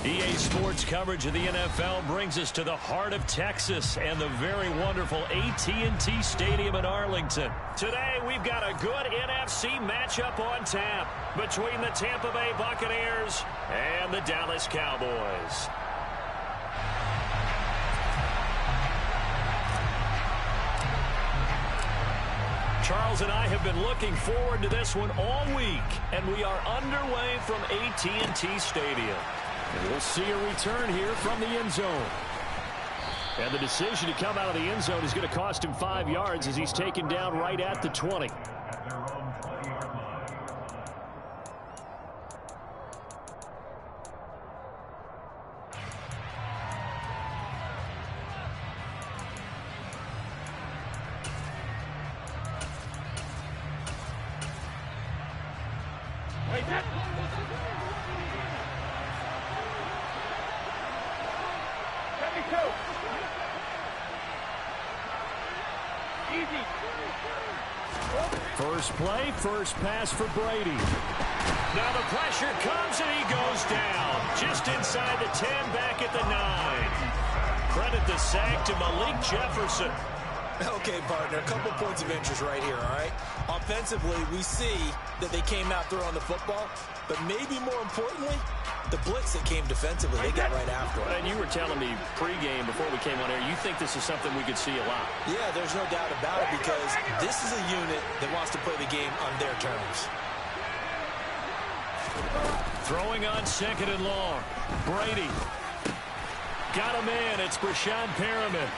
EA Sports coverage of the NFL brings us to the heart of Texas and the very wonderful AT&T Stadium in Arlington. Today, we've got a good NFC matchup on tap between the Tampa Bay Buccaneers and the Dallas Cowboys. Charles and I have been looking forward to this one all week, and we are underway from AT&T Stadium. And we'll see a return here from the end zone. And the decision to come out of the end zone is going to cost him 5 yards as he's taken down right at the 20. First play, first pass for Brady. Now the pressure comes and he goes down. Just inside the 10, back at the 9. Credit the sack to Malik Jefferson. Okay, partner, a couple points of interest right here, all right? Offensively, we see that they came out throwing the football, but maybe more importantly, the blitz that came defensively, they got right after it. And you were telling me pregame before we came on air, you think this is something we could see a lot. Yeah, there's no doubt about it because this is a unit that wants to play the game on their terms. Throwing on second and long. Brady. Got him in. It's Brashad Perriman.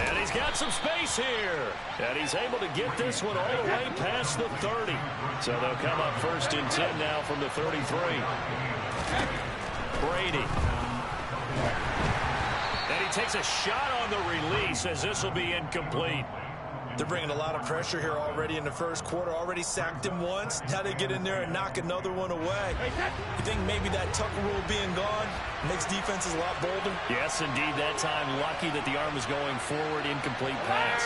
And he's got some space here. And he's able to get this one all the way past the 30. So they'll come up first and 10 now from the 33. Brady. And he takes a shot on the release as this will be incomplete. They're bringing a lot of pressure here already in the first quarter. Already sacked him once. Now they get in there and knock another one away. You think maybe that Tucker rule being gone makes defenses a lot bolder? Yes, indeed. That time, lucky that the arm was going forward. Incomplete pass.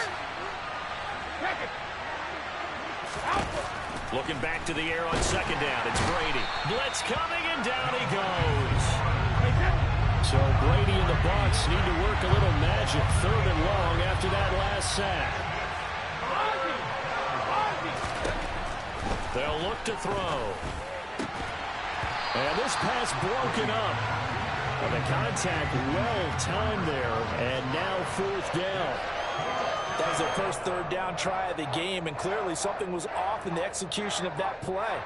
Looking back to the air on second down. It's Brady. Blitz coming, and down he goes. So Brady and the Bucs need to work a little magic. Third and long after that last sack. They'll look to throw. And this pass broken up. Well, the contact well timed there, and now fourth down. That was their first third down try of the game, and clearly something was off in the execution of that play.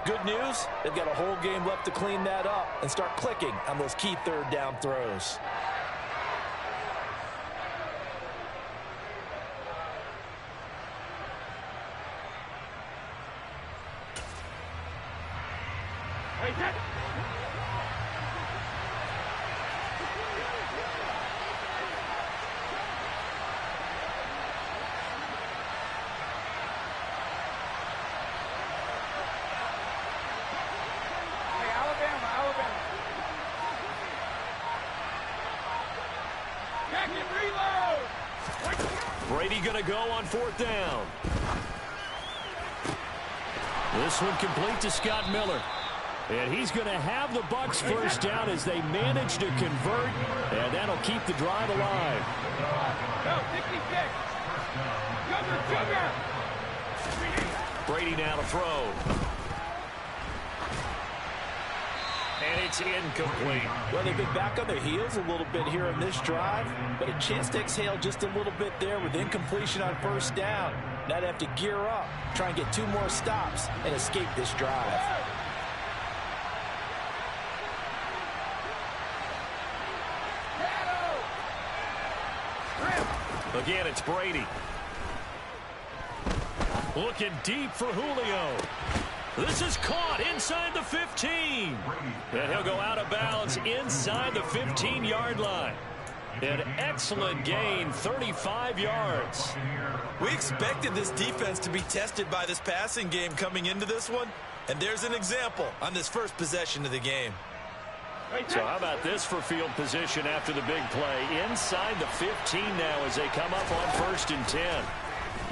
Good news, they've got a whole game left to clean that up and start clicking on those key third down throws. Brady going to go on fourth down. This one complete to Scott Miller. And he's going to have the Bucs first down as they manage to convert. And that'll keep the drive alive. Brady now to throw. And it's incomplete. Well, they've been back on their heels a little bit here in this drive, but a chance to exhale just a little bit there with incompletion on first down. Now they have to gear up, try and get 2 more stops, and escape this drive. Again, it's Brady. Looking deep for Julio. This is caught inside the 15. And he'll go out of bounds inside the 15-yard line. An excellent gain, 35 yards. We expected this defense to be tested by this passing game coming into this one. And there's an example on this first possession of the game. So how about this for field position after the big play? Inside the 15 now as they come up on first and 10.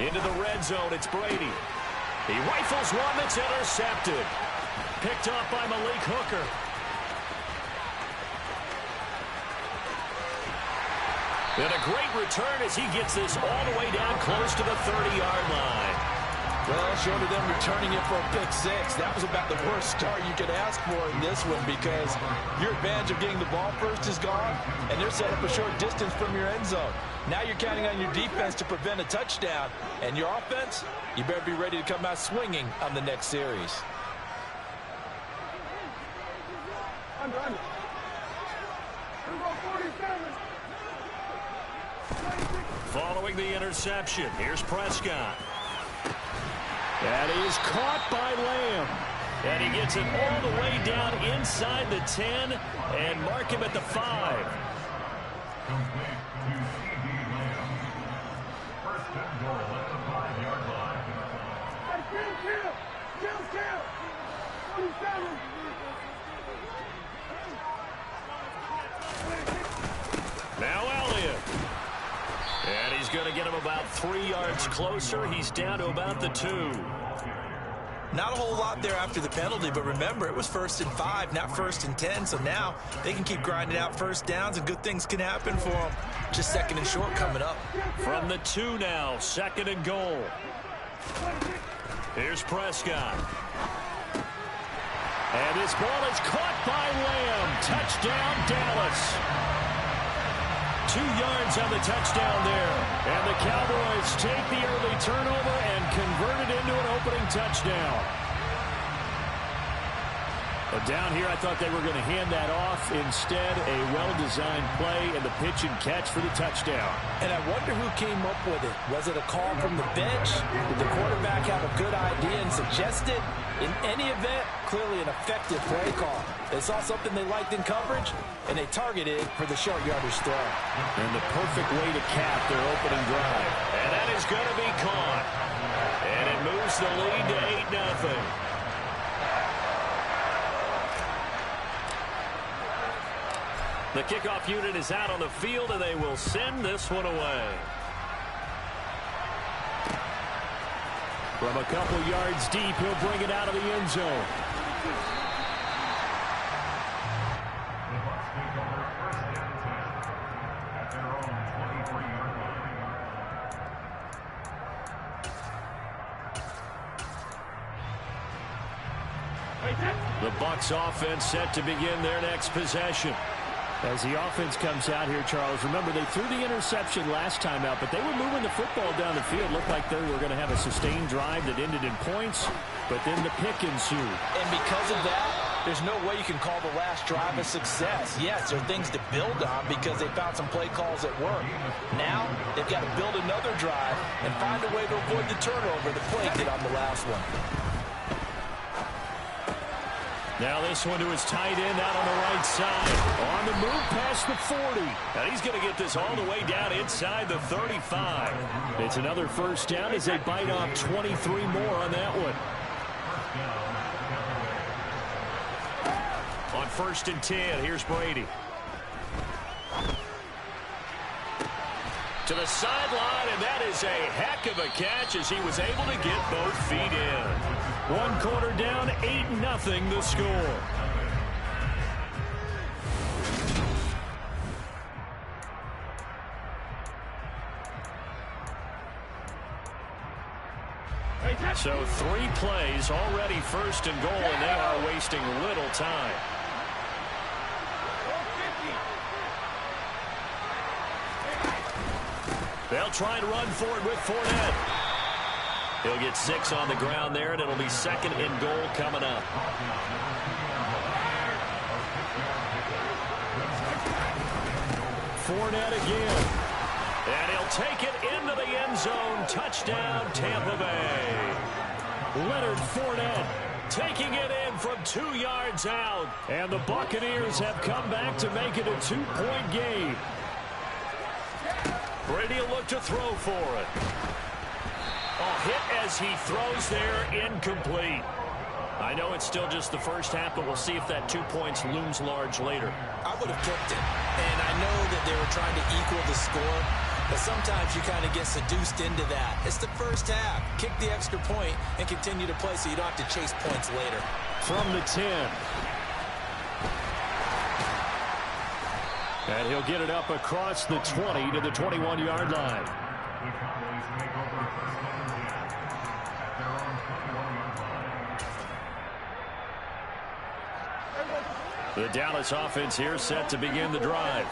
Into the red zone, it's Brady. He rifles one that's intercepted. Picked up by Malik Hooker. And a great return as he gets this all the way down close to the 30-yard line. Well, short of them returning it for a pick six, that was about the worst start you could ask for in this one because your advantage of getting the ball first is gone, and they're set up a short distance from your end zone. Now you're counting on your defense to prevent a touchdown, and your offense, you better be ready to come out swinging on the next series. Following the interception, here's Prescott. And he is caught by Lamb. And he gets it all the way down inside the 10 and mark him at the 5. Now Elliott. And he's going to get him about 3 yards closer. He's down to about the 2. Not a whole lot there after the penalty, but remember, it was 1st and 5, not 1st and 10, so now they can keep grinding out first downs, and good things can happen for them. Just 2nd and short coming up. From the 2 now, 2nd and goal. Here's Prescott. And this ball is caught by Lamb. Touchdown, Dallas. 2 yards on the touchdown there. And the Cowboys take the early turnover and convert it into an opening touchdown. But down here, I thought they were going to hand that off. Instead, a well-designed play and the pitch and catch for the touchdown. And I wonder who came up with it. Was it a call from the bench? Did the quarterback have a good idea and suggest it? In any event, clearly an effective play call. They saw something they liked in coverage, and they targeted for the short yardage throw. And the perfect way to cap their opening drive. And that is going to be caught. And it moves the lead to 8-0. The kickoff unit is out on the field, and they will send this one away. From a couple yards deep, he'll bring it out of the end zone. The Bucs offense set to begin their next possession. As the offense comes out here, Charles, remember they threw the interception last time out, but they were moving the football down the field. Looked like they were going to have a sustained drive that ended in points, but then the pick ensued. And because of that, there's no way you can call the last drive a success. Yes, there are things to build on because they found some play calls that work. Now, they've got to build another drive and find a way to avoid the turnover the play did on the last one. Now this one to his tight end out on the right side. On the move past the 40. And he's going to get this all the way down inside the 35. It's another first down as they bite off 23 more on that one. On 1st and 10, here's Brady. To the sideline, and that is a heck of a catch as he was able to get both feet in. 1 quarter down, 8-0 the score. So 3 plays, already 1st and goal, and they are wasting little time. They'll try and run for it with Fournette. He'll get 6 on the ground there, and it'll be 2nd and goal coming up. Fournette again. And he'll take it into the end zone. Touchdown, Tampa Bay. Leonard Fournette taking it in from 2 yards out. And the Buccaneers have come back to make it a 2-point game. Brady will look to throw for it. A hit as he throws there, incomplete. I know it's still just the first half, but we'll see if that 2 points looms large later. I would have kicked it, and I know that they were trying to equal the score, but sometimes you kind of get seduced into that. It's the first half. Kick the extra point and continue to play so you don't have to chase points later. From the 10. And he'll get it up across the 20 to the 21-yard line. The Dallas offense here set to begin the drive.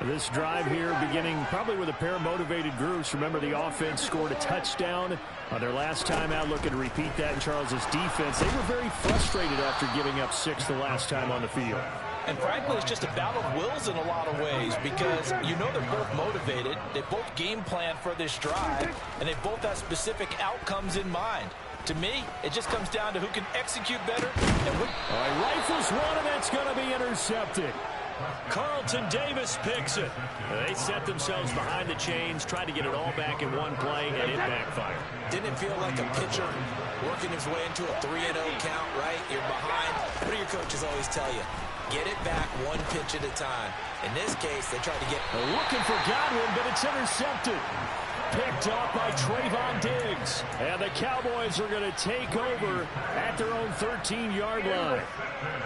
This drive here beginning probably with a pair of motivated groups. Remember, the offense scored a touchdown on their last time out. Looking to repeat that in Charles's defense. They were very frustrated after giving up 6 the last time on the field. And frankly, it's just a battle of wills in a lot of ways because you know they're both motivated. They both game plan for this drive, and they both have specific outcomes in mind. To me, it just comes down to who can execute better. And rifles one, and that's going to be intercepted. Carlton Davis picks it. They set themselves behind the chains, tried to get it all back in one play, and it backfired. Didn't it feel like a pitcher working his way into a 3-0 count, right? You're behind. What do your coaches always tell you? Get it back one pitch at a time. In this case, they tried to get... Looking for Godwin, but it's intercepted. Picked up by Trayvon Diggs. And the Cowboys are going to take over at their own 13-yard line.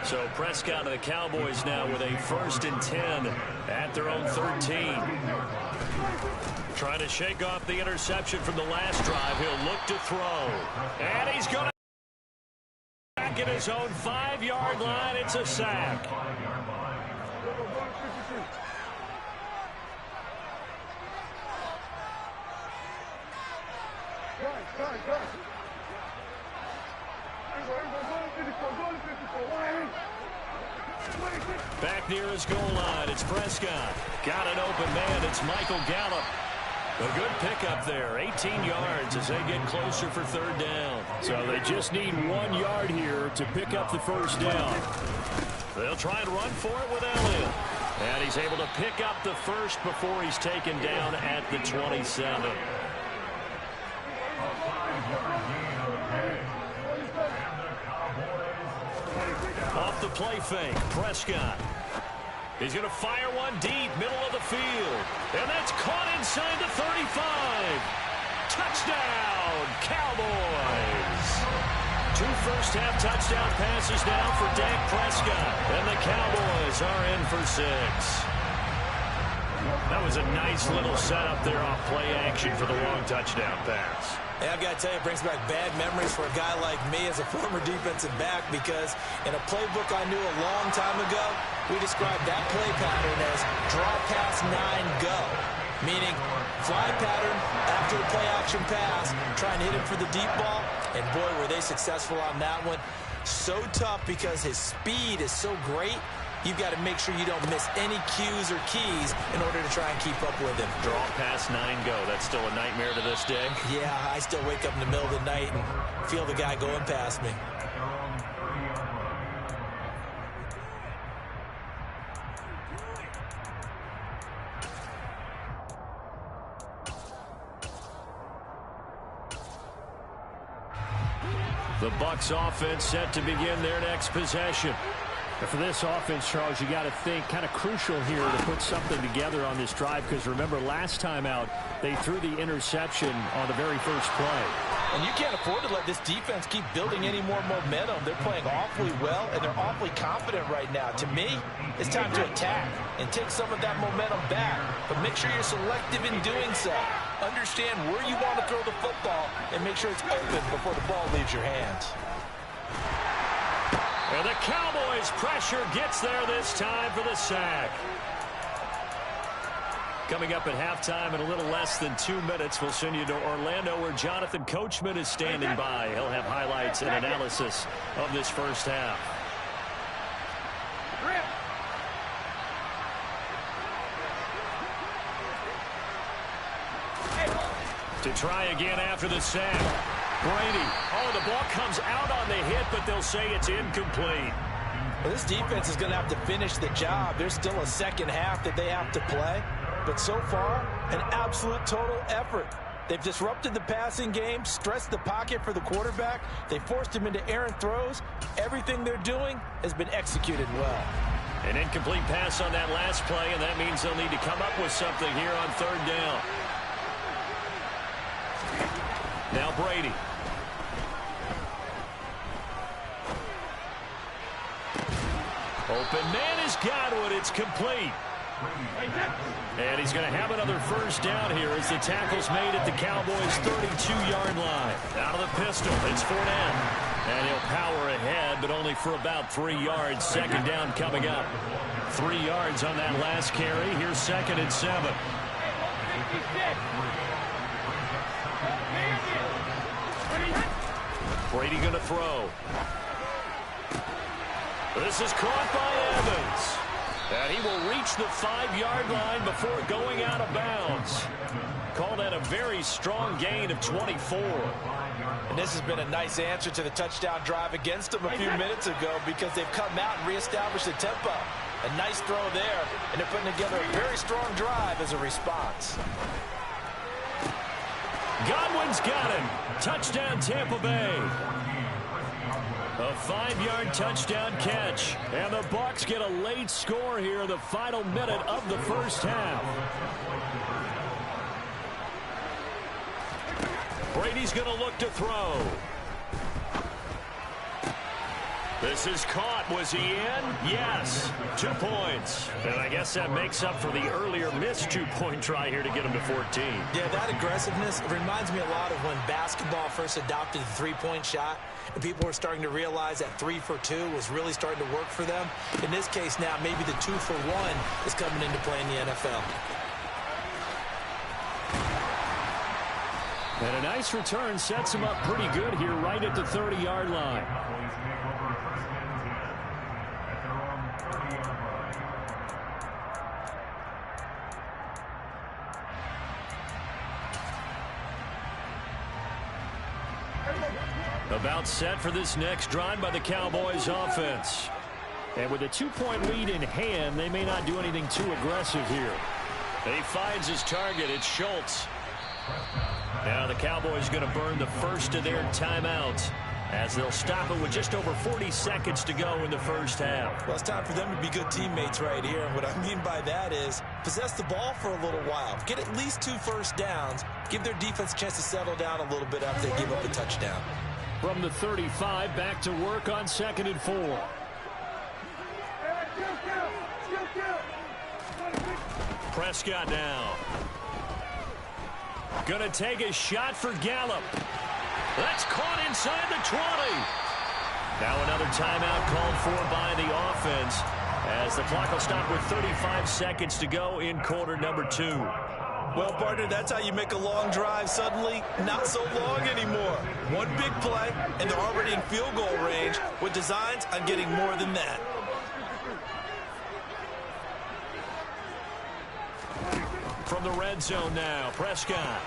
So Prescott and the Cowboys now with a 1st and 10 at their own 13. Trying to shake off the interception from the last drive. He'll look to throw. And he's going to back at his own 5-yard line. It's a sack. Back near his goal line, it's Prescott. Got an open man, it's Michael Gallup. A good pickup there, 18 yards as they get closer for 3rd down. So they just need 1 yard here to pick up the 1st down. They'll try and run for it with Elliott. And he's able to pick up the 1st before he's taken down at the 27. Off the play fake, Prescott. He's going to fire one deep, middle of the field. And that's caught inside the 35. Touchdown, Cowboys. 2 first-half touchdown passes now for Dak Prescott. And the Cowboys are in for 6. That was a nice little setup there off play action for the long touchdown pass. Yeah, I've got to tell you, it brings back bad memories for a guy like me as a former defensive back because in a playbook I knew a long time ago, we described that play pattern as draw pass 9 go, meaning fly pattern after the play action pass, trying to hit him for the deep ball, and boy, were they successful on that one. So tough because his speed is so great. You've got to make sure you don't miss any cues or keys in order to try and keep up with him. Draw pass 9 go. That's still a nightmare to this day. Yeah, I still wake up in the middle of the night and feel the guy going past me. The Bucs offense set to begin their next possession. And for this offense, Charles, you got to think kind of crucial here to put something together on this drive because remember last time out they threw the interception on the very first play. And you can't afford to let this defense keep building any more momentum. They're playing awfully well, and they're awfully confident right now. To me, it's time to attack and take some of that momentum back. But make sure you're selective in doing so. Understand where you want to throw the football and make sure it's open before the ball leaves your hands. And the Cowboys' pressure gets there this time for the sack. Coming up at halftime in a little less than 2 minutes, we'll send you to Orlando where Jonathan Coachman is standing by. He'll have highlights and analysis of this first half. To try again after the sack. Brady. Oh, the ball comes out on the hit, but they'll say it's incomplete. Well, this defense is going to have to finish the job. There's still a second half that they have to play. But so far, an absolute total effort. They've disrupted the passing game, stressed the pocket for the quarterback. They forced him into errant throws. Everything they're doing has been executed well. An incomplete pass on that last play, and that means they'll need to come up with something here on 3rd down. Now Brady. Open man is Godwin. It's complete. And he's going to have another first down here as the tackle's made at the Cowboys' 32-yard line. Out of the pistol, it's Fournette. And he'll power ahead, but only for about 3 yards. Second down coming up. 3 yards on that last carry. Here's 2nd and 7. Brady going to throw. This is caught by Evans. And he will reach the 5-yard line before going out of bounds. Call that a very strong gain of 24. And this has been a nice answer to the touchdown drive against them a few minutes ago because they've come out and reestablished the tempo. A nice throw there, and they're putting together a very strong drive as a response. Godwin's got him. Touchdown, Tampa Bay. A 5-yard touchdown catch. And the Bucs get a late score here in the final minute of the first half. Brady's going to look to throw. This is caught. Was he in? Yes. 2 points. And I guess that makes up for the earlier missed 2-point try here to get him to 14. Yeah, that aggressiveness reminds me a lot of when basketball first adopted the three-point shot, and people were starting to realize that 3 for 2 was really starting to work for them. In this case now, maybe the 2 for 1 is coming into play in the NFL. And a nice return sets him up pretty good here right at the 30-yard line. About set for this next drive by the Cowboys offense. And with a 2-point lead in hand, they may not do anything too aggressive here. He finds his target. It's Schultz. Now the Cowboys going to burn the first of their timeouts as they'll stop it with just over 40 seconds to go in the first half. Well, it's time for them to be good teammates right here. And what I mean by that is possess the ball for a little while. Get at least 2 first downs. Give their defense a chance to settle down a little bit after they give up a touchdown. From the 35, back to work on 2nd and 4. Prescott now. Gonna take a shot for Gallup. That's caught inside the 20. Now another timeout called for by the offense as the clock will stop with 35 seconds to go in quarter number 2. Well, partner, that's how you make a long drive suddenly not so long anymore. One big play, and they're already in field goal range with designs on getting more than that. From the red zone now, Prescott.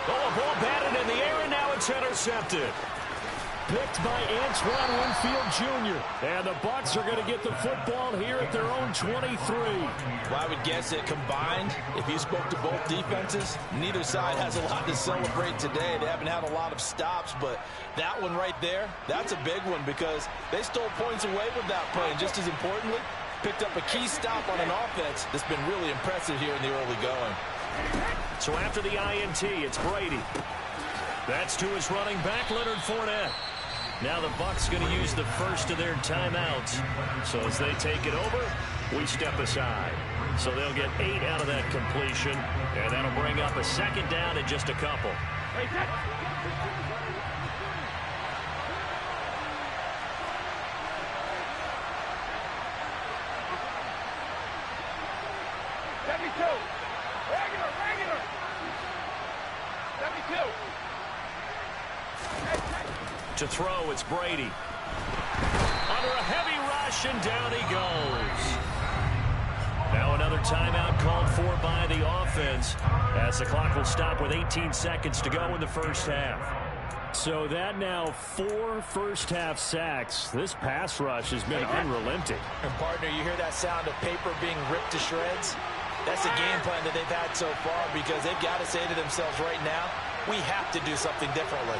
Oh, a ball batted in the air, and now it's intercepted. Picked by Antoine Winfield Jr. And the Bucs are going to get the football here at their own 23. Well, I would guess that combined, if you spoke to both defenses, neither side has a lot to celebrate today. They haven't had a lot of stops, but that one right there, that's a big one because they stole points away with that play. And just as importantly, picked up a key stop on an offense that's been really impressive here in the early going. So after the INT, it's Brady. That's to his running back, Leonard Fournette. Now the Bucs going to use the first of their timeouts. So as they take it over, we step aside. So they'll get 8 out of that completion, and that'll bring up a second down in just a couple. To throw, it's Brady. Under a heavy rush, and down he goes. Now another timeout called for by the offense as the clock will stop with 18 seconds to go in the first half. So that now 4 first-half sacks. This pass rush has been unrelenting. And, partner, you hear that sound of paper being ripped to shreds? That's the game plan that they've had so far because they've got to say to themselves right now, we have to do something differently.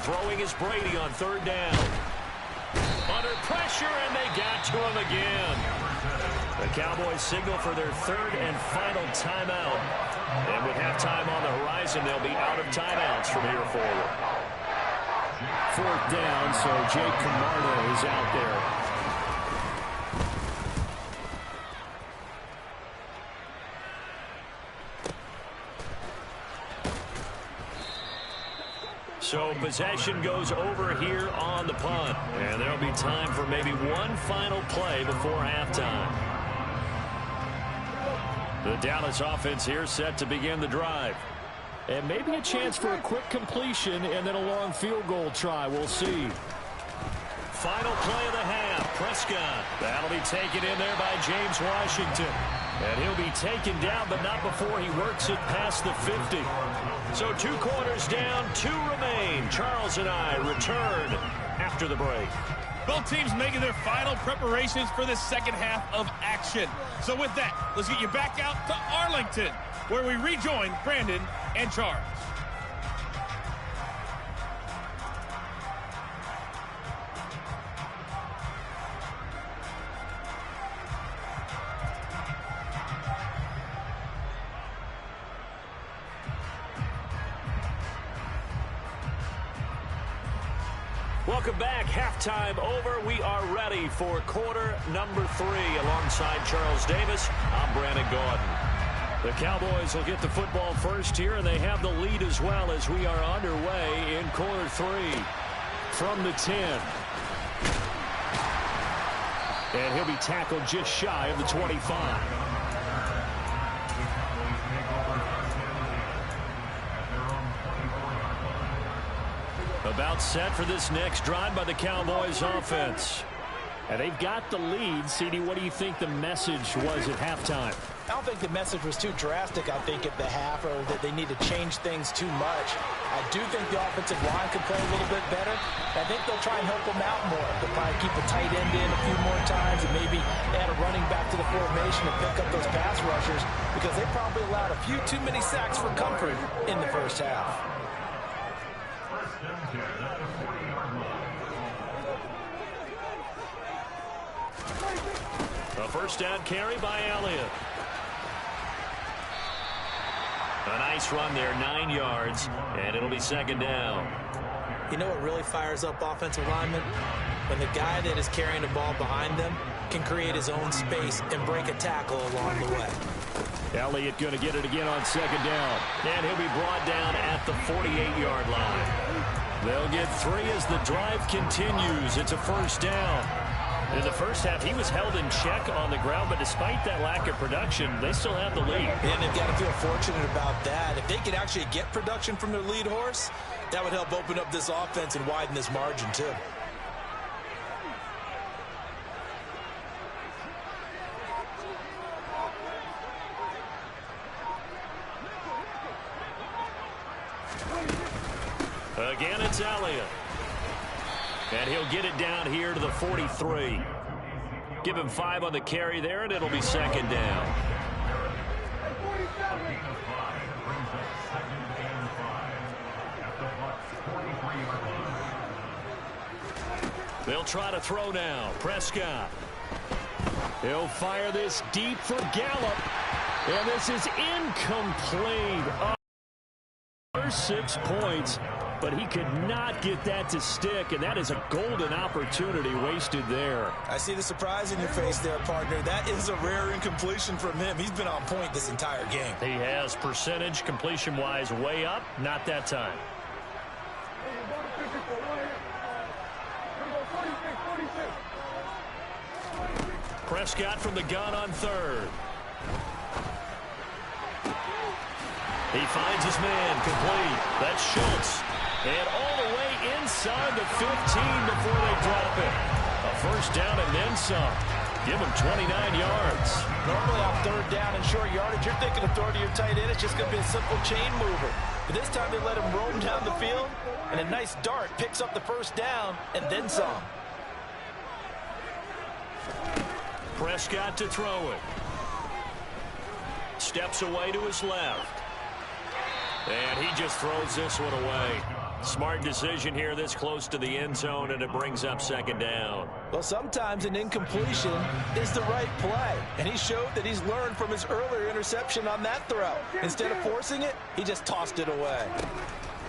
Throwing is Brady on 3rd down. Under pressure, and they got to him again. The Cowboys signal for their 3rd and final timeout. And with halftime on the horizon, they'll be out of timeouts from here forward. 4th down, so Jake Camarda is out there. So possession goes over here on the punt. And there'll be time for maybe one final play before halftime. The Dallas offense here set to begin the drive. And maybe a chance for a quick completion and then a long field goal try. We'll see. Final play of the half. Prescott. That'll be taken in there by James Washington. And he'll be taken down, but not before he works it past the 50. So 2 quarters down, 2 remain. Charles and I return after the break. Both teams making their final preparations for the second half of action. So with that, let's get you back out to Arlington, where we rejoin Brandon and Charles. Welcome back. Halftime over. We are ready for quarter number 3. Alongside Charles Davis, I'm Brandon Gordon. The Cowboys will get the football first here, and they have the lead as well as we are underway in quarter 3. From the 10. And he'll be tackled just shy of the 25. About set for this next drive by the Cowboys offense. And they've got the lead. CD, what do you think the message was at halftime? I don't think the message was too drastic, I think, at the half, or that they need to change things too much. I do think the offensive line could play a little bit better. I think they'll try and help them out more. They'll probably keep a tight end in a few more times and maybe add a running back to the formation to pick up those pass rushers, because they probably allowed a few too many sacks for comfort in the first half. A first down carry by Elliott. A nice run there, 9 yards, and it'll be second down. You know what really fires up offensive linemen? When the guy that is carrying the ball behind them can create his own space and break a tackle along the way. Elliott going to get it again on second down, and he'll be brought down at the 48-yard line. They'll get 3 as the drive continues. It's a first down. In the first half, he was held in check on the ground, but despite that lack of production, they still have the lead. And they've got to feel fortunate about that. If they could actually get production from their lead horse, that would help open up this offense and widen this margin too. Again, it's Elliott. And he'll get it down here to the 43. Give him 5 on the carry there, and it'll be second down. They'll try to throw now. Prescott. He'll fire this deep for Gallup. And this is incomplete. First 6 points. But he could not get that to stick, and that is a golden opportunity wasted there. I see the surprise in your face there, partner. That is a rare incompletion from him. He's been on point this entire game. He has percentage completion-wise way up, not that time. Prescott from the gun on third. He finds his man complete. That's Schultz. And all the way inside the 15 before they drop it. A first down and then some. Give him 29 yards. Normally on third down and short yardage, you're thinking of throwing to your tight end. It's just going to be a simple chain mover. But this time they let him roam down the field, and a nice dart picks up the first down and then some. Prescott to throw it. Steps away to his left. And he just throws this one away. Smart decision here this close to the end zone, and it brings up second down. Well, sometimes an incompletion is the right play, and he showed that he's learned from his earlier interception on that throw. Instead of forcing it, he just tossed it away.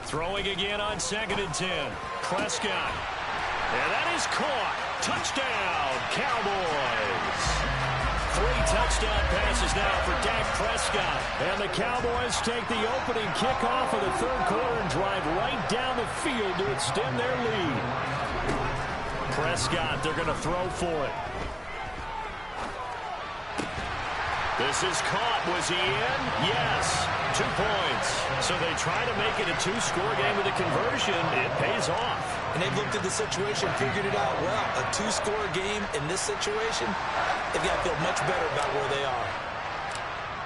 Throwing again on 2nd and 10. Prescott. And that is caught. Touchdown, Cowboys. 3 touchdown passes now for Dak Prescott. And the Cowboys take the opening kickoff of the third quarter and drive right down the field to extend their lead. Prescott, they're going to throw for it. This is caught. Was he in? Yes. 2 points. So they try to make it a 2-score game with a conversion. It pays off. And they've looked at the situation, figured it out well. A 2-score game in this situation, they've got to feel much better about where they are.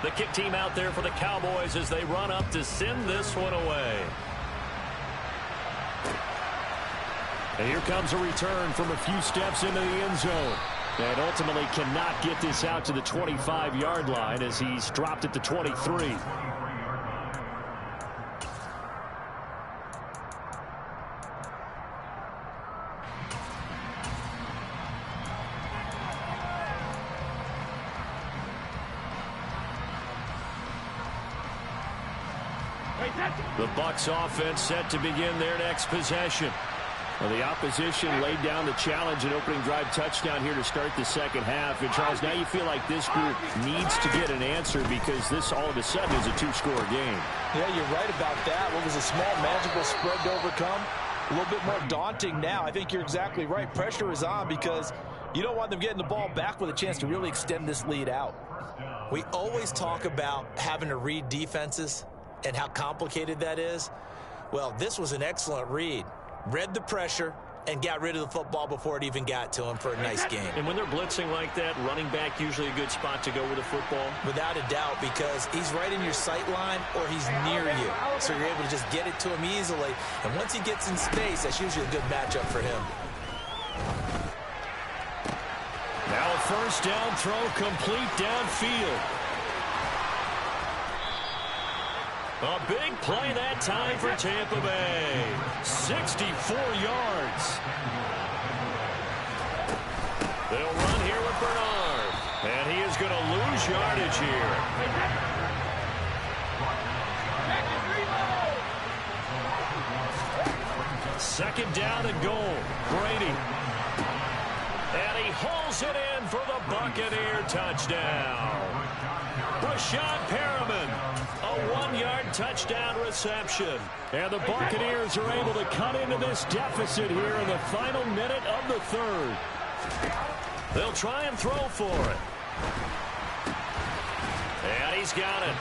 The kick team out there for the Cowboys as they run up to send this one away. And here comes a return from a few steps into the end zone. And ultimately cannot get this out to the 25-yard line as he's dropped at the 23. The Bucs offense set to begin their next possession. Well, the opposition laid down the challenge and opening drive touchdown here to start the second half. And, Charles, now you feel like this group needs to get an answer because this all of a sudden is a 2-score game. Yeah, you're right about that. What was a small, manageable spread to overcome? A little bit more daunting now. I think you're exactly right. Pressure is on because you don't want them getting the ball back with a chance to really extend this lead out. We always talk about having to read defenses and how complicated that is. Well, this was an excellent read. Read the pressure and got rid of the football before it even got to him for a nice game. And when they're blitzing like that, running back usually a good spot to go with the football? Without a doubt, because he's right in your sight line or he's near you. So you're able to just get it to him easily. And once he gets in space, that's usually a good matchup for him. Now a first down throw complete downfield. A big play that time for Tampa Bay. 64 yards. They'll run here with Bernard. And he is going to lose yardage here. Second down and goal. Brady. And he hauls it in for the Buccaneer touchdown. Rashad Perriman, a 1-yard touchdown reception. And the Buccaneers are able to cut into this deficit here in the final minute of the third. They'll try and throw for it. And he's got it.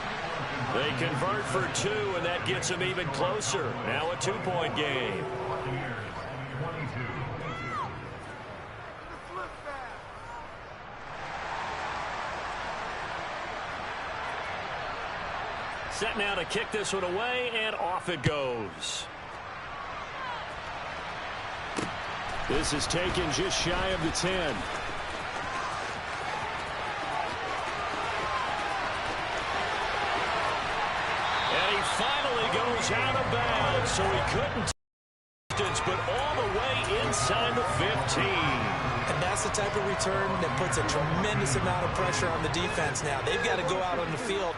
They convert for 2, and that gets them even closer. Now a 2-point game. Set now to kick this one away, and off it goes. This is taken just shy of the 10. And he finally goes out of bounds, so he couldn't distance, but all the way inside the 15. And that's the type of return that puts a tremendous amount of pressure on the defense now. They've got to go out on the field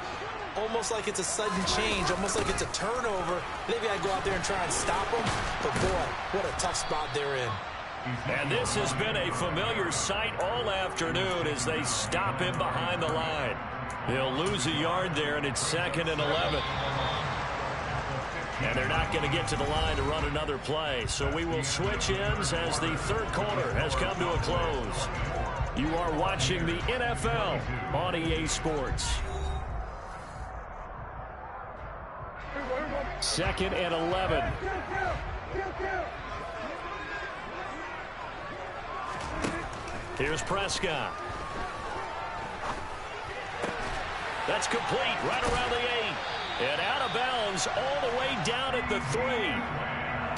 almost like it's a sudden change, almost like it's a turnover. They've got to go out there and try and stop them. But, boy, what a tough spot they're in. And this has been a familiar sight all afternoon as they stop him behind the line. They'll lose a yard there, and it's 2nd and 11. And they're not going to get to the line to run another play. So we will switch ends as the third quarter has come to a close. You are watching the NFL on EA Sports. 2nd and 11. Here's Prescott. That's complete right around the 8. And out of bounds all the way down at the 3.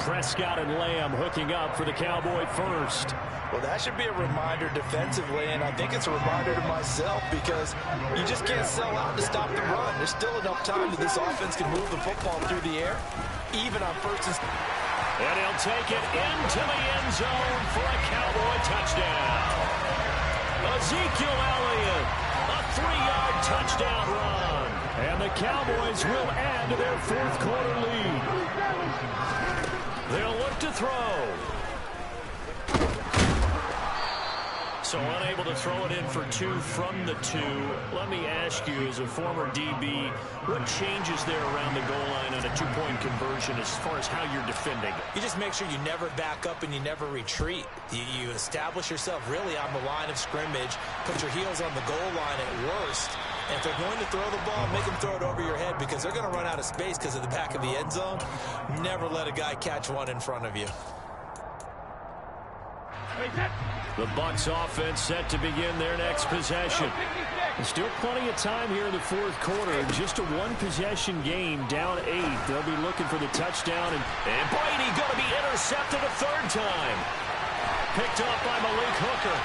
Prescott and Lamb hooking up for the Cowboy first. Well, that should be a reminder defensively, and I think it's a reminder to myself because you just can't sell out to stop the run. There's still enough time that this offense can move the football through the air, even on first and... And he'll take it into the end zone for a Cowboy touchdown. Ezekiel Elliott, a 3-yard touchdown run. And the Cowboys will add to their fourth quarter lead. They'll look to throw. So unable to throw it in for 2 from the 2. Let me ask you, as a former DB, what changes there around the goal line on a 2-point conversion as far as how you're defending? You just make sure you never back up and you never retreat. You establish yourself really on the line of scrimmage, put your heels on the goal line at worst. And if they're going to throw the ball, make them throw it over your head because they're going to run out of space because of the back of the end zone. Never let a guy catch one in front of you. The Bucs offense set to begin their next possession. And still plenty of time here in the fourth quarter. Just a one-possession game, down 8. They'll be looking for the touchdown. And Brady going to be intercepted a 3rd time. Picked up by Malik Hooker.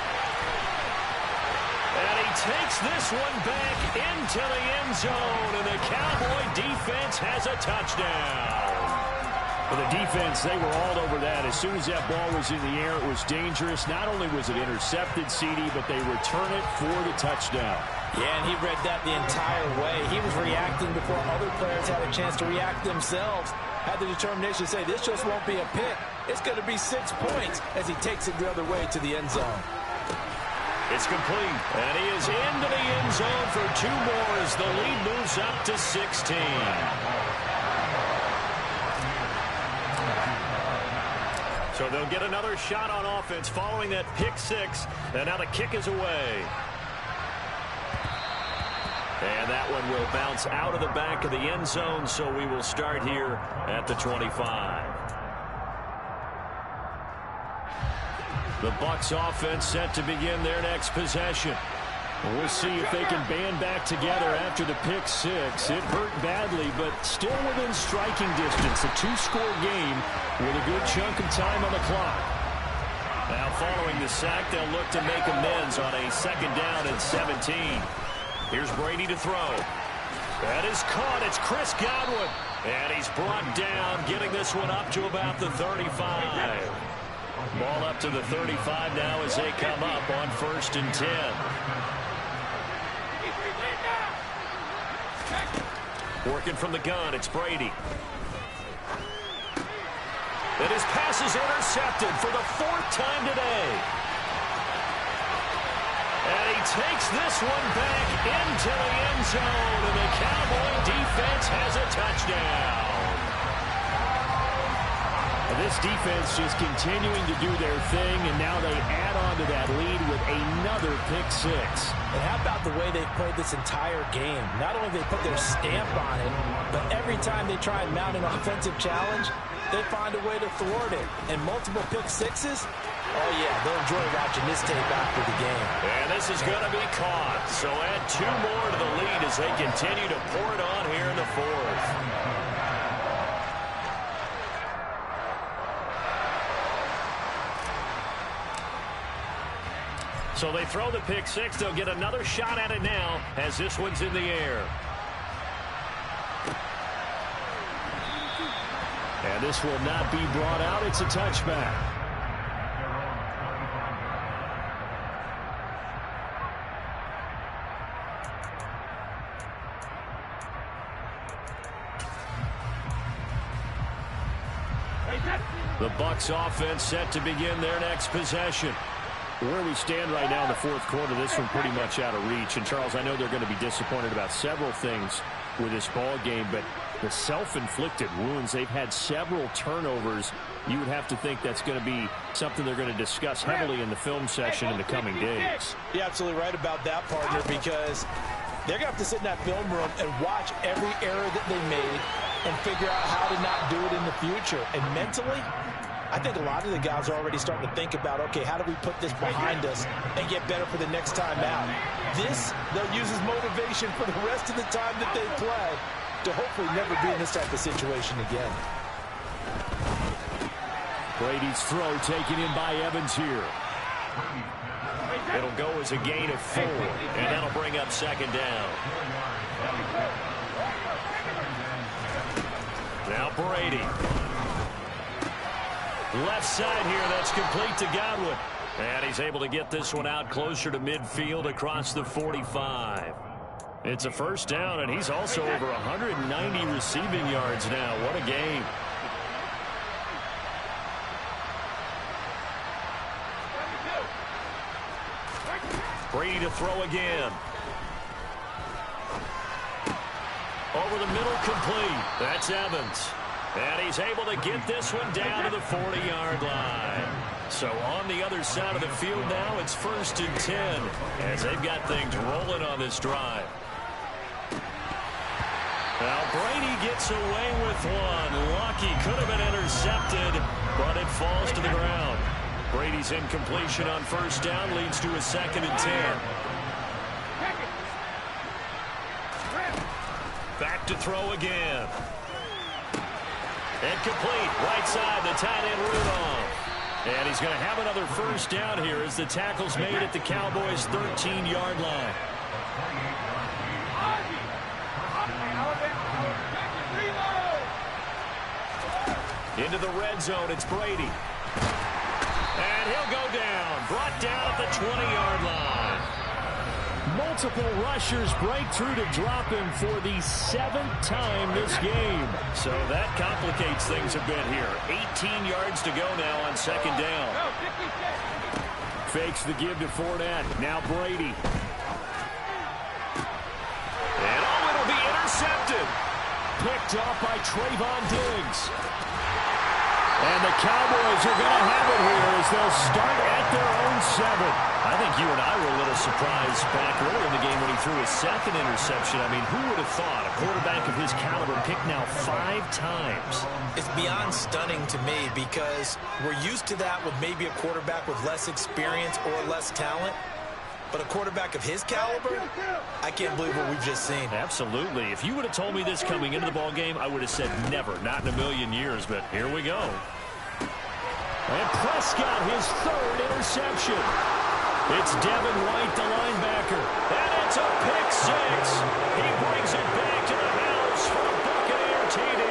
And he takes this one back into the end zone. And the Cowboy defense has a touchdown. For the defense, they were all over that. As soon as that ball was in the air, it was dangerous. Not only was it intercepted, CD, but they return it for the touchdown. Yeah, and he read that the entire way. He was reacting before other players had a chance to react themselves. Had the determination to say, this just won't be a pick. It's going to be 6 points as he takes it the other way to the end zone. It's complete, and he is into the end zone for 2 more as the lead moves up to 16. So they'll get another shot on offense following that pick 6, and now the kick is away. And that one will bounce out of the back of the end zone, so we will start here at the 25. The Bucs offense set to begin their next possession. We'll see if they can band back together after the pick 6. It hurt badly, but still within striking distance. A 2-score game with a good chunk of time on the clock. Now following the sack, they'll look to make amends on a 2nd down and 17. Here's Brady to throw. That is caught. It's Chris Godwin. And he's brought down, getting this one up to about the 35. Ball up to the 35 now as they come up on 1st and 10. Working from the gun, it's Brady. And his pass is intercepted for the 4th time today. And he takes this one back into the end zone, and the Cowboy defense has a touchdown. This defense just continuing to do their thing, and now they add on to that lead with another pick 6. And how about the way they've played this entire game? Not only they put their stamp on it, but every time they try and mount an offensive challenge, they find a way to thwart it. And multiple pick 6s, oh yeah, they'll enjoy watching this tape after the game. And this is going to be caught. So add 2 more to the lead as they continue to pour it on here in the 4th. So they throw the pick 6. They'll get another shot at it now as this one's in the air. And this will not be brought out. It's a touchback. The Bucs offense set to begin their next possession. Where we stand right now in the 4th quarter, this one pretty much out of reach. And, Charles, I know they're going to be disappointed about several things with this ball game, but the self-inflicted wounds, they've had several turnovers. You would have to think that's going to be something they're going to discuss heavily in the film session in the coming days. You're absolutely right about that, partner, because they're going to have to sit in that film room and watch every error that they made and figure out how to not do it in the future. And mentally, I think a lot of the guys are already starting to think about, okay, how do we put this behind us and get better for the next time out? This, they'll use as motivation for the rest of the time that they play to hopefully never be in this type of situation again. Brady's throw taken in by Evans here. It'll go as a gain of 4, and that'll bring up 2nd down. Now Brady. Left side here, that's complete to Godwin. And he's able to get this one out closer to midfield across the 45. It's a 1st down, and he's also over 190 receiving yards now. What a game. to throw again. Over the middle, complete. That's Evans. And he's able to get this one down to the 40-yard line. So on the other side of the field now, it's 1st and 10 as they've got things rolling on this drive. Now Brady gets away with one. Lucky, could have been intercepted, but it falls to the ground. Brady's incompletion on 1st down leads to a 2nd and 10. Back to throw again. Incomplete. Right side, the tight end Rudolph. And he's going to have another 1st down here as the tackle's made at the Cowboys' 13-yard line. Into the red zone, it's Brady. And he'll go down. Brought down at the 20-yard line. Multiple rushers break through to drop him for the 7th time this game. So that complicates things a bit here. 18 yards to go now on 2nd down. Fakes the give to Fournette. Now Brady. And it'll be intercepted. Picked off by Trayvon Diggs. And the Cowboys are going to have it here as they'll start at their own 7. I think you and I were a little surprised back earlier in the game when he threw his 2nd interception. I mean, who would have thought a quarterback of his caliber picked now 5 times? It's beyond stunning to me because we're used to that with maybe a quarterback with less experience or less talent. But a quarterback of his caliber, I can't believe what we've just seen. Absolutely. If you would have told me this coming into the ball game, I would have said never, not in a million years. But here we go. And Prescott, his 3rd interception. It's Devin White, the linebacker. And it's a pick 6. He brings it back to the house for a Buccaneer TD.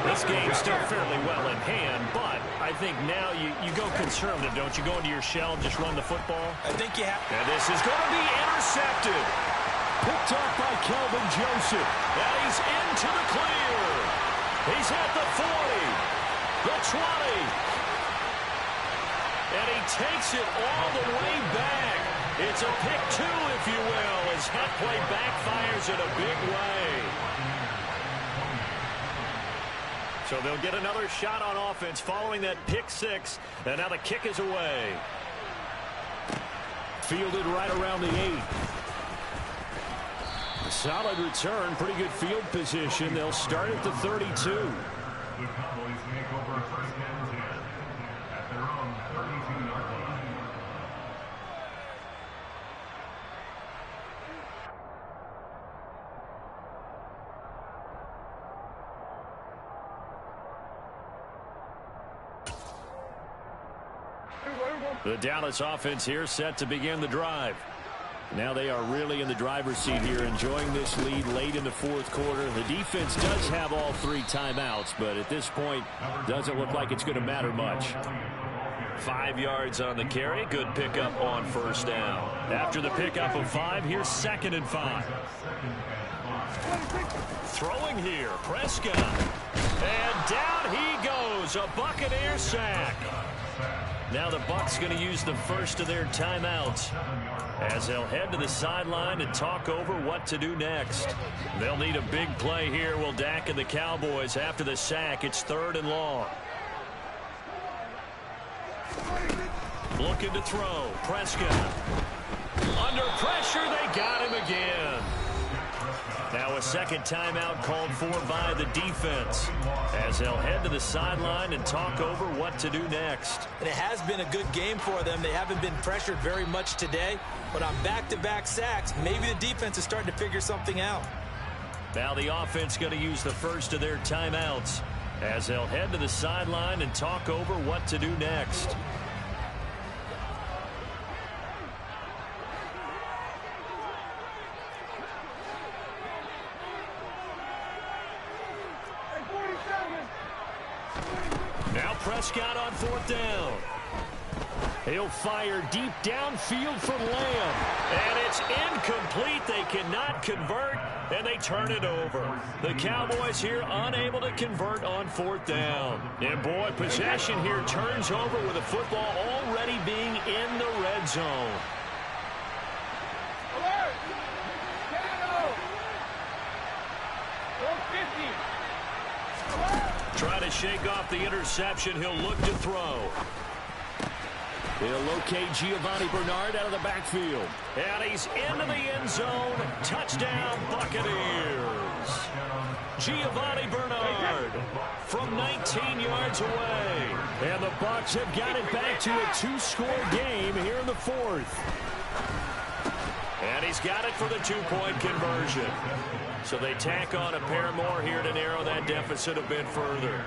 This game's still fairly well in hand, but I think now you go conservative, don't you? Go into your shell and just run the football? I think you have. And this is going to be intercepted. Picked off by Kelvin Joseph. And he's into the clear. He's at the 40, the 20. And he takes it all the way back. It's a pick 2, if you will, as that play backfires in a big way. So they'll get another shot on offense following that pick 6. And now the kick is away. Fielded right around the 8. Solid return, pretty good field position. They'll start at the 32. The Cowboys make over 1st and 10 at their own 32-yard line. The Dallas offense here set to begin the drive. Now they are really in the driver's seat here, enjoying this lead late in the 4th quarter. The defense does have all 3 timeouts, but at this point, doesn't look like it's going to matter much. 5 yards on the carry. Good pickup on 1st down. After the pickup of 5, here's 2nd and 5. Throwing here, Prescott. And down he goes, a Buccaneer sack. Now the Bucs going to use the first of their timeouts as they'll head to the sideline and talk over what to do next. They'll need a big play here, will Dak and the Cowboys. After the sack, it's 3rd and long. Looking to throw. Prescott. Under pressure, they got him again. Now a second timeout called for by the defense as they'll head to the sideline and talk over what to do next. And it has been a good game for them. They haven't been pressured very much today, but on back-to-back sacks, maybe the defense is starting to figure something out. Now the offense going to use the first of their timeouts as they'll head to the sideline and talk over what to do next. Now Prescott on 4th down. He'll fire deep downfield for Lamb. And it's incomplete. They cannot convert, and they turn it over. The Cowboys here unable to convert on 4th down. And boy, possession here turns over with the football already being in the red red zone. Trying to shake off the interception. He'll look to throw. He'll locate Giovanni Bernard out of the backfield. And he's into the end zone. Touchdown, Buccaneers. Giovanni Bernard from 19 yards away. And the Bucs have got it back to a two-score game here in the fourth. And he's got it for the two-point conversion. So they tack on a pair more here to narrow that deficit a bit further.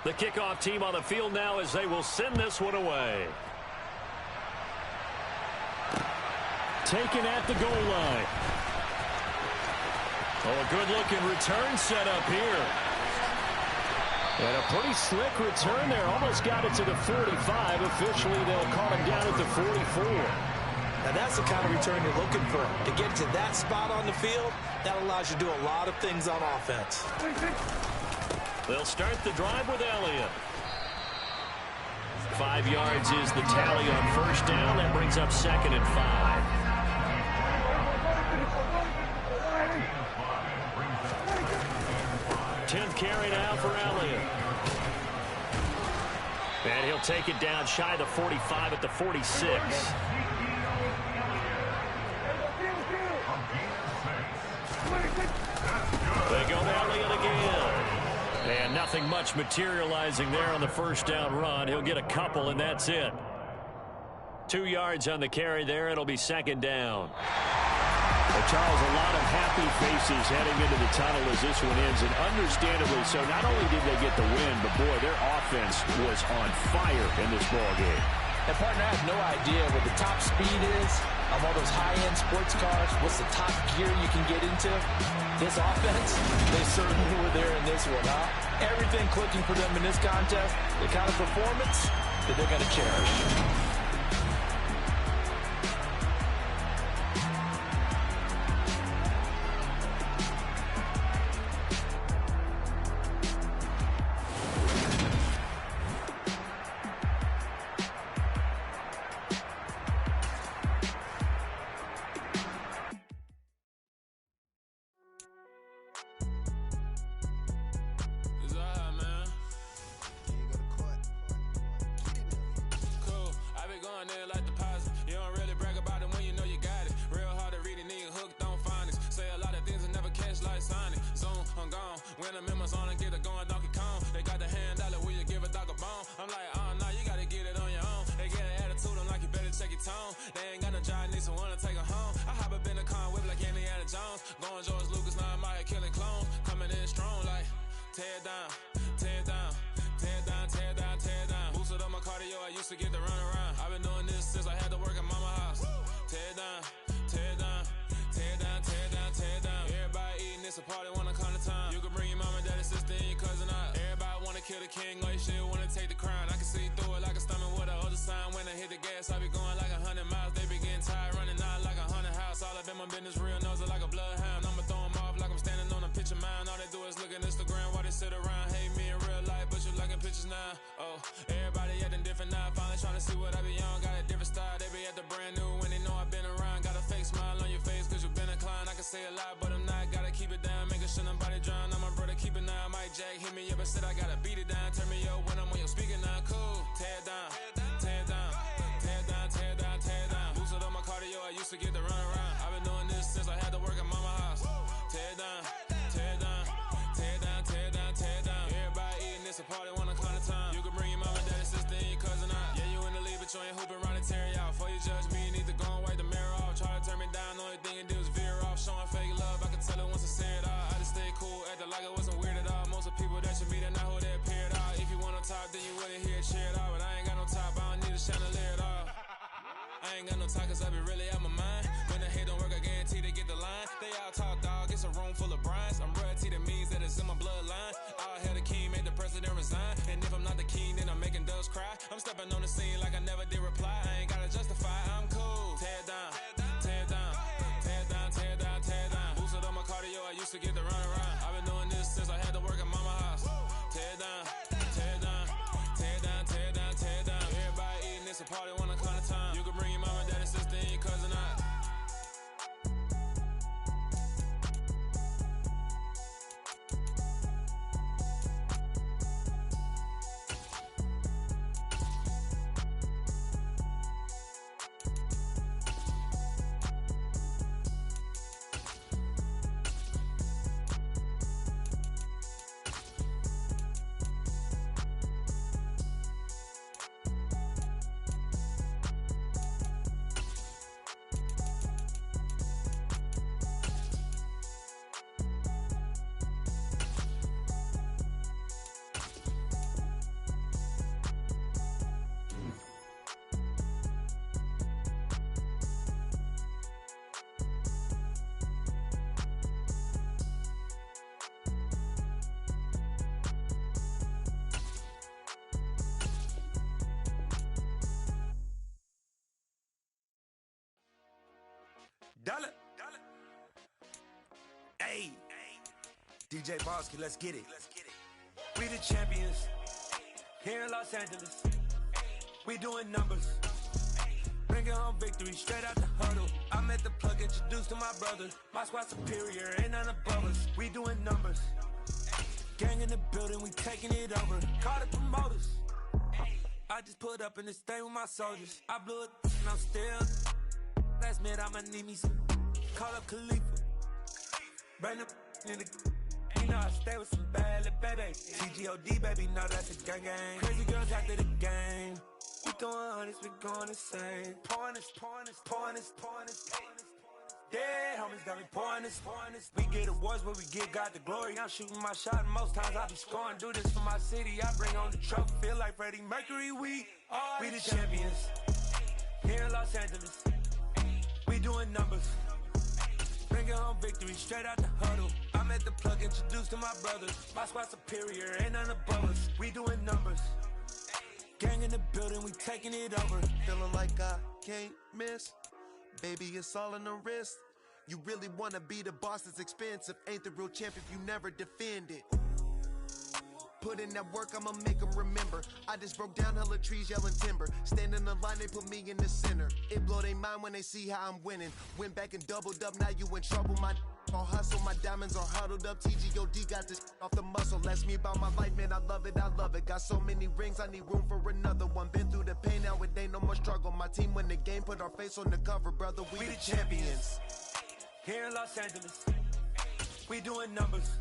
The kickoff team on the field now as they will send this one away. Taken at the goal line. Oh, a good-looking return set up here. And a pretty slick return there. Almost got it to the 45. Officially, they'll call him down at the 44. Now, that's the kind of return you're looking for. To get to that spot on the field, that allows you to do a lot of things on offense. They'll start the drive with Elliott. 5 yards is the tally on first down. That brings up 2nd and 5. Tenth carry now for Elliott. And he'll take it down shy of the 45 at the 46. They go to Elliott again. And nothing much materializing there on the first down run. He'll get a couple, and that's it. 2 yards on the carry there. It'll be 2nd down. Well, Charles, a lot of happy faces heading into the tunnel as this one ends, and understandably so. Not only did they get the win, but, boy, their offense was on fire in this ballgame. And, partner, I have no idea what the top speed is on all those high-end sports cars. What's the top gear you can get into? This offense, they certainly were there in this one, huh? Everything clicking for them in this contest, the kind of performance that they're going to cherish. Dollar. Hey, DJ Bosky, let's get it. We the champions here in Los Angeles. We doing numbers. Bringing home victory straight out the huddle. I'm at the plug, introduced to my brothers. My squad superior, ain't none above us. We doing numbers. Gang in the building, we taking it over. Call the promoters. I just put up in this thing with my soldiers. I blew it and I'm still. Last minute I'ma need me some. Call up Khalifa. Bring them in the. You know I stay with some bad little baby. TGOD baby, know that's a gang gang. Crazy girls after the game. We throwing hundreds, we going insane. Pouring this. Yeah, homies got me pouring this. We get awards where we give God the glory. I'm shooting my shot and most times I be scoring. Do this for my city, I bring on the trophy. Feel like Freddie Mercury, we the champions here in Los Angeles. We doing numbers. Bringing home victory straight out the huddle. I'm at the plug, introduced to my brothers. My squad superior, ain't none above us. We doing numbers. Gang in the building, we taking it over. Feeling like I can't miss. Baby, it's all in the wrist. You really wanna be the boss, it's expensive. Ain't the real champ if you never defend it. Put in that work, I'ma make them remember. I just broke down hella trees, yelling timber. Stand in the line, they put me in the center. It blow their mind when they see how I'm winning. Went back and doubled up, now you in trouble. My all hustle, my diamonds are huddled up. TGOD got this off the muscle. Ask me about my life, man, I love it. Got so many rings, I need room for another one. Been through the pain, now it ain't no more struggle. My team win the game, put our face on the cover, brother. We the champions here in Los Angeles. We doing numbers.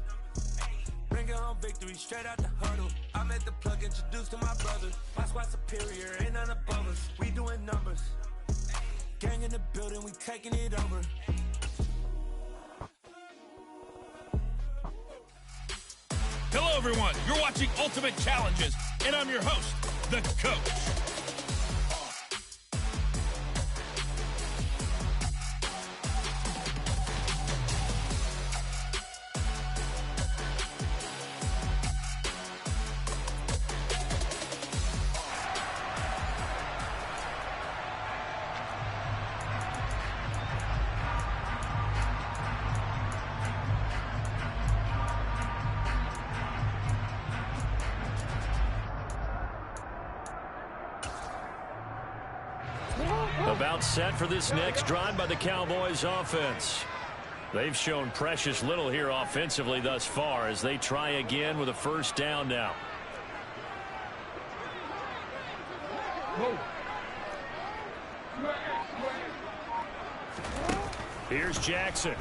Bringing home victory straight out the huddle. I'm at the plug, introduced to my brothers. My squad superior, ain't none above us. We doing numbers. Gang in the building, we taking it over. Hello, everyone. You're watching Ultimate Challenges, and I'm your host, The Coach. About set for this next drive by the Cowboys offense. They've shown precious little here offensively thus far as they try again with a first down now. Here's Jackson.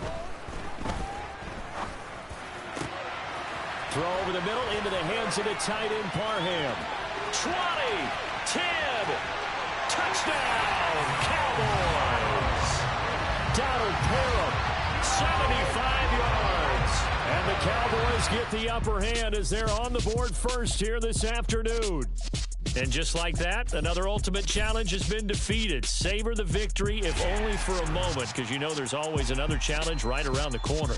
Throw over the middle into the hands of the tight end Parham. 20, 10, touchdown, Cowboys. Donald Parham, 75 yards. And the Cowboys get the upper hand as they're on the board first here this afternoon. And just like that, another Ultimate Challenge has been defeated. Savor the victory, if only for a moment, because you know there's always another challenge right around the corner.